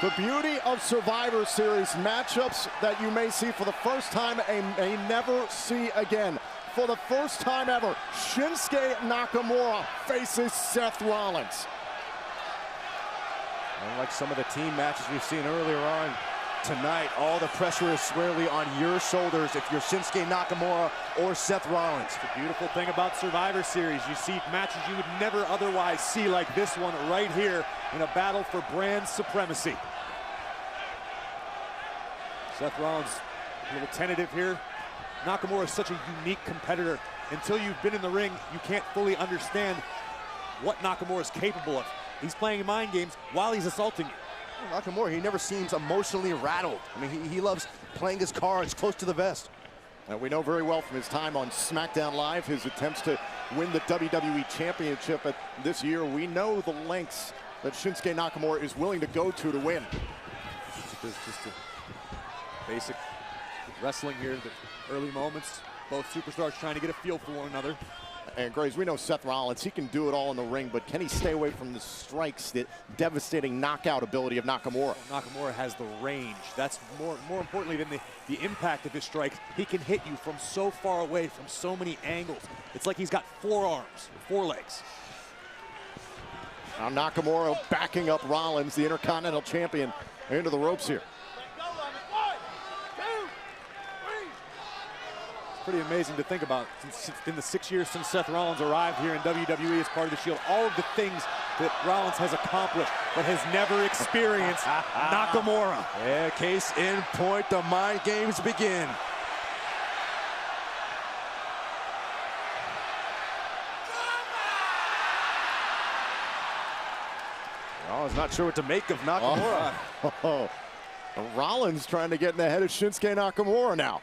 The beauty of Survivor Series matchups that you may see for the first time and may never see again. For the first time ever, Shinsuke Nakamura faces Seth Rollins. Unlike some of the team matches we've seen earlier on tonight, all the pressure is squarely on your shoulders if you're Shinsuke Nakamura or Seth Rollins. The beautiful thing about Survivor Series, you see matches you would never otherwise see, like this one right here in a battle for brand supremacy. Seth Rollins a little tentative here. Nakamura is such a unique competitor. Until you've been in the ring, you can't fully understand what Nakamura is capable of. He's playing mind games while he's assaulting you. Nakamura, he never seems emotionally rattled. I mean, he loves playing his cards close to the vest. And we know very well from his time on SmackDown Live, his attempts to win the WWE Championship this year. We know the lengths that Shinsuke Nakamura is willing to go to win. Just a basic wrestling here, the early moments. Both superstars trying to get a feel for one another. And Graves, we know Seth Rollins, he can do it all in the ring, but can he stay away from the strikes, the devastating knockout ability of Nakamura? Nakamura has the range. That's more importantly than the impact of his strikes. He can hit you from so far away, from so many angles. It's like he's got 4 arms, 4 legs. Now Nakamura backing up Rollins, the Intercontinental Champion, into the ropes here. Pretty amazing to think about. In the 6 years since Seth Rollins arrived here in WWE as part of the Shield, all of the things that Rollins has accomplished but has never experienced Nakamura. Yeah, case in point, the mind games begin. Rollins not sure what to make of Nakamura. Oh. Rollins trying to get in the head of Shinsuke Nakamura now.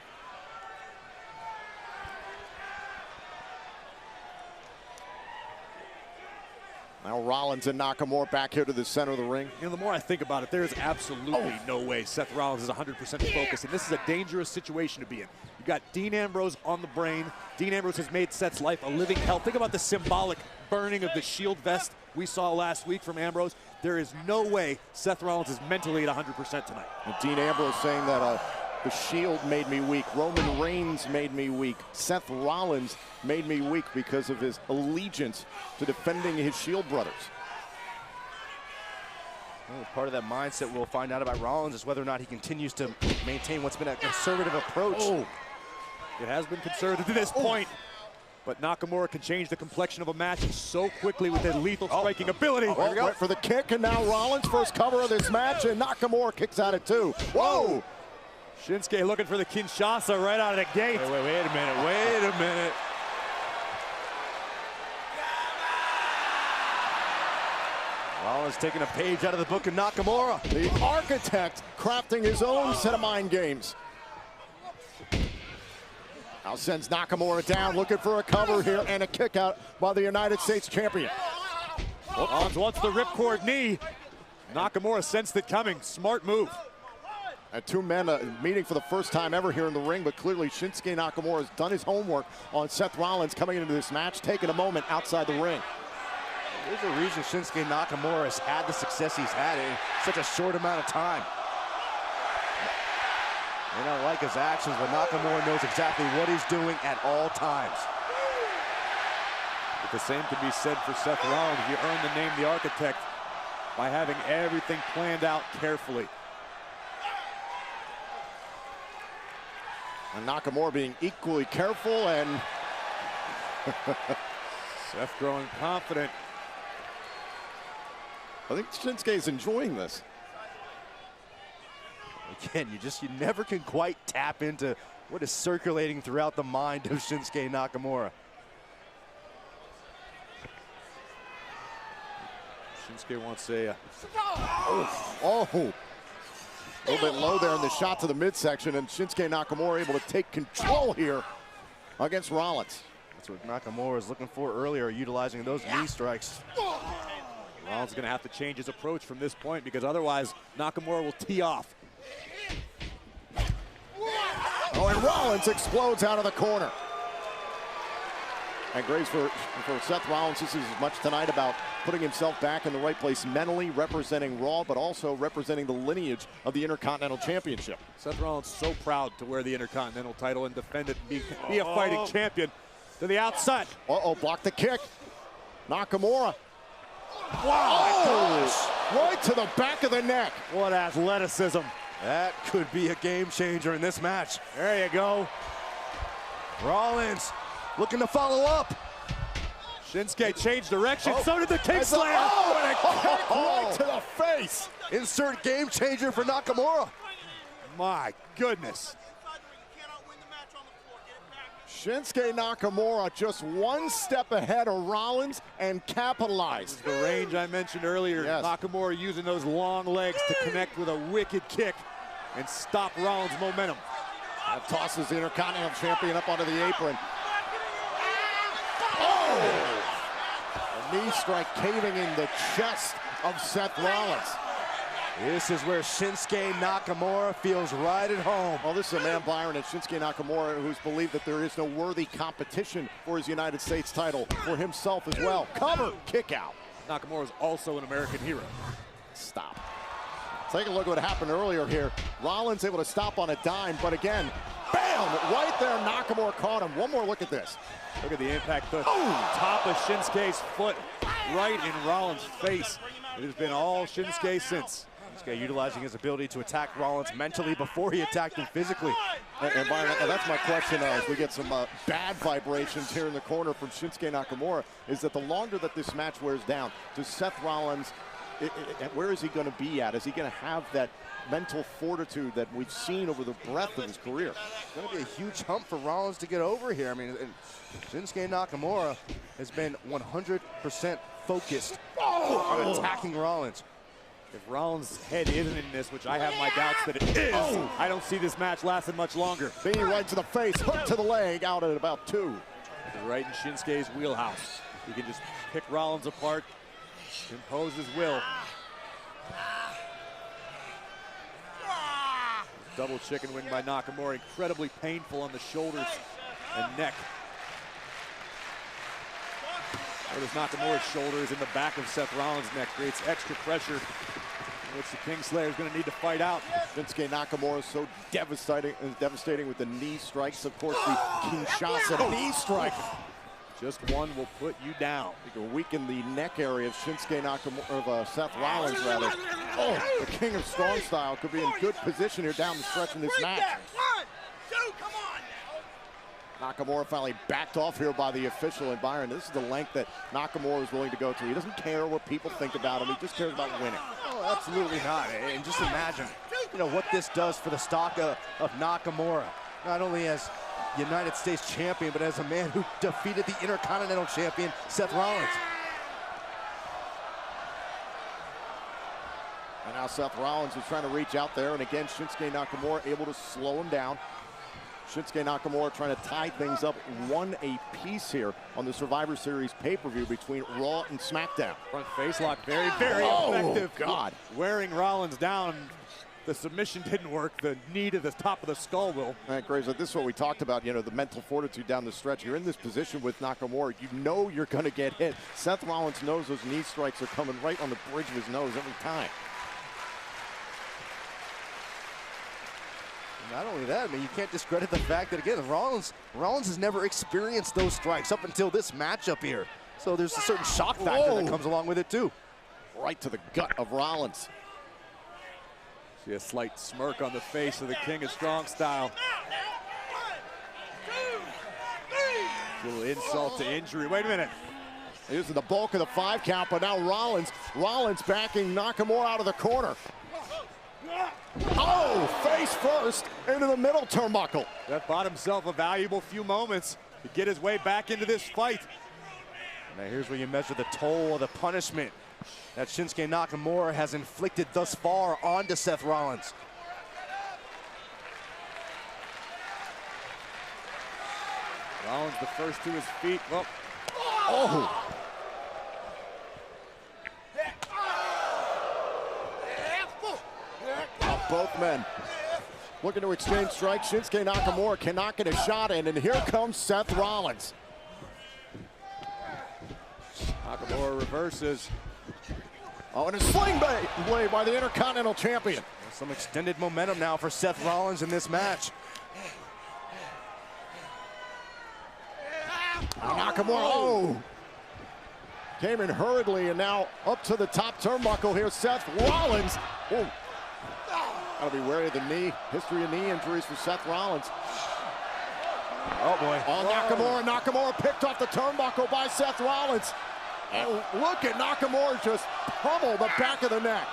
Now Rollins and Nakamura back here to the center of the ring. You know, the more I think about it, there is absolutely no way Seth Rollins is 100% focused, and this is a dangerous situation to be in. You've got Dean Ambrose on the brain. Dean Ambrose has made Seth's life a living hell. Think about the symbolic burning of the Shield vest we saw last week from Ambrose. There is no way Seth Rollins is mentally at 100% tonight. And Dean Ambrose saying that the Shield made me weak. Roman Reigns made me weak. Seth Rollins made me weak because of his allegiance to defending his Shield brothers. Well, part of that mindset we'll find out about Rollins is whether or not he continues to maintain what's been a conservative approach. Oh. It has been conservative to this point, but Nakamura can change the complexion of a match so quickly with his lethal striking ability. Went for the kick, and now Rollins first cover of this match, and Nakamura kicks out at 2. Whoa! Shinsuke looking for the Kinshasa right out of the gate. Wait a minute. Rollins taking a page out of the book of Nakamura. The architect crafting his own set of mind games. Now sends Nakamura down, looking for a cover here and a kick out by the United States champion. Rollins wants the ripcord knee. Nakamura sensed it coming. Smart move. And 2 men meeting for the first time ever here in the ring, but clearly Shinsuke Nakamura has done his homework on Seth Rollins coming into this match, taking a moment outside the ring. There's a reason Shinsuke Nakamura has had the success he's had in such a short amount of time. May not like his actions, but Nakamura knows exactly what he's doing at all times. But the same can be said for Seth Rollins. You earn the name the architect by having everything planned out carefully. And Nakamura being equally careful, and Seth growing confident. I think Shinsuke's enjoying this. Again, you never can quite tap into what is circulating throughout the mind of Shinsuke Nakamura. Shinsuke wants a... Oh. A little bit low there in the shot to the midsection, and Shinsuke Nakamura able to take control here against Rollins. That's what Nakamura was looking for earlier, utilizing those knee strikes. Rollins is going to have to change his approach from this point, because otherwise Nakamura will tee off. Oh, and Rollins explodes out of the corner. And Graves, for Seth Rollins, this is as much tonight about putting himself back in the right place mentally, representing Raw, but also representing the lineage of the Intercontinental Championship. Seth Rollins so proud to wear the Intercontinental title and defend it and be a fighting champion. To the outside. Block the kick. Nakamura. Wow. Right to the back of the neck. What athleticism. That could be a game changer in this match. There you go. Rollins looking to follow up. Shinsuke changed direction. So did the kick slam. And a kick right to the face. Insert game changer for Nakamura. My goodness. Shinsuke Nakamura just one step ahead of Rollins and capitalized. The range I mentioned earlier, Yes. Nakamura using those long legs to connect with a wicked kick and stop Rollins' momentum. That tosses the Intercontinental Champion up onto the apron. A knee strike caving in the chest of Seth Rollins. This is where Shinsuke Nakamura feels right at home. Well, this is a man, Byron, and Shinsuke Nakamura, who's believed that there is no worthy competition for his United States title for himself as well. Cover, kick out. Nakamura is also an American hero. Stop. Take a look at what happened earlier here. Rollins able to stop on a dime, but again, bam, right there, Nakamura caught him. One more look at this. Look at the impact. The top of Shinsuke's foot right in Rollins' face. It has been all Shinsuke since. Shinsuke utilizing his ability to attack Rollins mentally before he attacked him physically. And Byron, that's my question as we get some bad vibrations here in the corner from Shinsuke Nakamura, is that the longer that this match wears down, does Seth Rollins, where is he going to be at? Is he going to have that mental fortitude that we've seen over the breadth of his career? It's going to be a huge hump for Rollins to get over here. I mean, Shinsuke Nakamura has been 100% focused on attacking Rollins. If Rollins' head isn't in this, which I have my doubts that it is, I don't see this match lasting much longer. Knee right to the face, hook to the leg, out at about 2. Right in Shinsuke's wheelhouse. He can just pick Rollins apart, impose his will. Double chicken wing by Nakamura, incredibly painful on the shoulders and neck. Notice Nakamura's shoulder is in the back of Seth Rollins' neck, creates extra pressure, which the Kingslayer is going to need to fight out. Shinsuke Nakamura is so devastating with the knee strikes. Of course, the Kinshasa knee strike. Just one will put you down. It can weaken the neck area of Shinsuke Nakamura, of Seth Rollins, rather. Oh, the King of Strong Style could be in good position here down the stretch in this match. 1, 2, come on now. Nakamura finally backed off here by the official, and Byron, this is the length that Nakamura is willing to go to. He doesn't care what people think about him. He just cares about winning. Oh, absolutely not. And just imagine, what this does for the stock of Nakamura. Not only as United States champion, but as a man who defeated the Intercontinental champion, Seth Rollins. And now Seth Rollins is trying to reach out there, and again, Shinsuke Nakamura able to slow him down. Shinsuke Nakamura trying to tie things up one apiece here on the Survivor Series pay-per-view between Raw and SmackDown. Front face lock, very, very effective. God. Wearing Rollins down. The submission didn't work. The knee to the top of the skull will. All right, Graves, this is what we talked about, the mental fortitude down the stretch. You're in this position with Nakamura. You know you're going to get hit. Seth Rollins knows those knee strikes are coming right on the bridge of his nose every time. Not only that, I mean, you can't discredit the fact that, again, Rollins has never experienced those strikes up until this matchup here. So there's a certain shock factor that comes along with it, too. Right to the gut of Rollins. See a slight smirk on the face of the King of Strong Style. 1, 2, 3. Little insult to injury. Wait a minute. This is the bulk of the 5 count, but now Rollins backing Nakamura out of the corner. Oh, face first into the middle turnbuckle. That bought himself a valuable few moments to get his way back into this fight. Now here's where you measure the toll of the punishment that Shinsuke Nakamura has inflicted thus far onto Seth Rollins. Rollins the first to his feet. Well, Both men looking to exchange strikes. Shinsuke Nakamura cannot get a shot in, and here comes Seth Rollins. Nakamura reverses. Oh, and a sling blade by the Intercontinental Champion. Some extended momentum now for Seth Rollins in this match. Nakamura, came in hurriedly, and now up to the top turnbuckle here, Seth Rollins. Oh, gotta be wary of the knee. History of knee injuries for Seth Rollins. Oh boy. Oh, Nakamura picked off the turnbuckle by Seth Rollins. And look at Nakamura just pummel the back of the neck.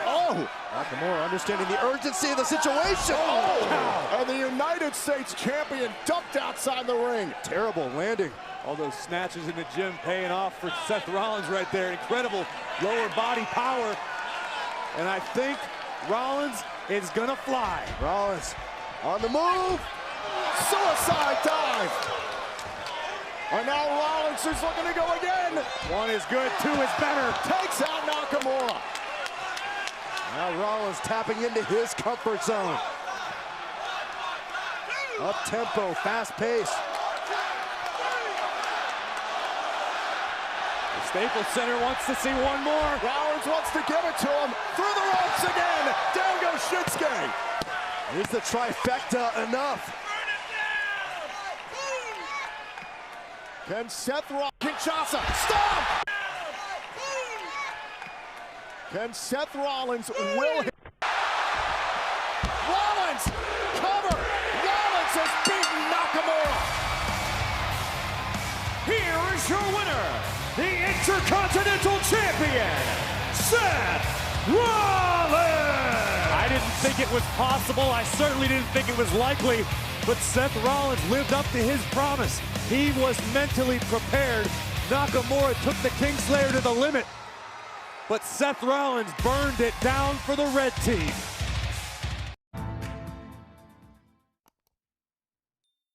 Oh! Nakamura understanding the urgency of the situation. Oh! And the United States champion dumped outside the ring. Terrible landing. All those snatches in the gym paying off for Seth Rollins right there. Incredible lower body power. And I think Rollins is gonna fly. Rollins on the move. Suicide dive. And now Rollins is looking to go again. One is good, two is better. Takes out Nakamura. Now Rollins tapping into his comfort zone. Up tempo, fast pace. The Staples Center wants to see one more. Rollins wants to give it to him. Through the ropes again. Down goes Shinsuke. Is the trifecta enough? Can Seth Rollins, Kinshasa, stop! Can Seth Rollins will hit? Rollins, cover! Rollins has beaten Nakamura! Here is your winner, the Intercontinental Champion, Seth Rollins! I didn't think it was possible. I certainly didn't think it was likely. But Seth Rollins lived up to his promise. He was mentally prepared. Nakamura took the Kingslayer to the limit. But Seth Rollins burned it down for the red team.